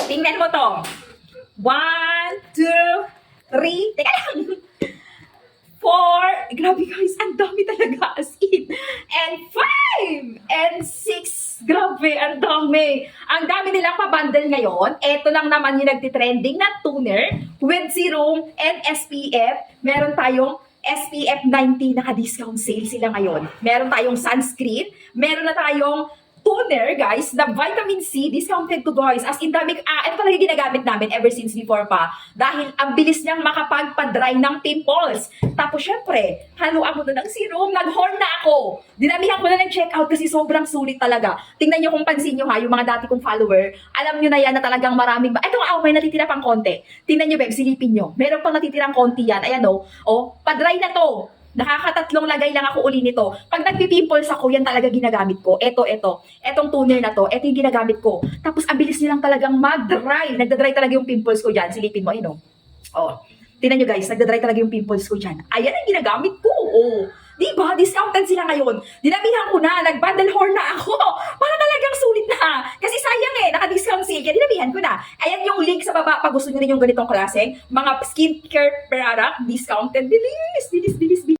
tingnan mo to. 1, 2, 3. Teka lang. 4. Grabe guys, ang dami talaga as in. And 5. And 6. Grabe, ang dami. Ang dami nilang pa-bundle ngayon. Ito lang naman yung nagtitrending na toner with serum and SPF. Meron tayong SPF 90, naka-discount sale sila ngayon. Meron tayong sunscreen. Meron na tayong toner, guys, na vitamin C, discounted to guys. As in, ito talaga ginagamit namin ever since before pa. Dahil ang bilis niyang makapagpa-dry ng pimples. Tapos, syempre, haluan mo na ng serum, nag-horn na ako. Dinamihan ko na ng check-out kasi sobrang sulit talaga. Tingnan niyo kung pansin niyo ha, yung mga dati kong follower, alam niyo na yan na talagang maraming ito nga, may natitira pang konti. Tingnan niyo, babe, silipin niyo. Meron pang natitirang konti yan. Ayan pa-dry na to. Nakakatatlong lagay lang ako uli nito. Pag nagpipimples ako, yan talaga ginagamit ko. Etong toner na to, ito yung ginagamit ko. Tapos, ang bilis nilang talagang mag-dry. Nagda-dry talaga yung pimples ko dyan. Silipin mo, ayun tingnan nyo guys, nagda-dry talaga yung pimples ko dyan. Ayan ang ginagamit ko. Diba? Discounted sila ngayon. Dinamihan ko na. Nag-bundle horn na ako. Para talagang sulit na. Kasi sayang naka-discount sale. Kaya dinamihan ko na. Ayan yung link sa baba pag gusto nyo rin yung ganitong klase. Mga skincare product, discounted. Bilis, bilis, bilis, bilis.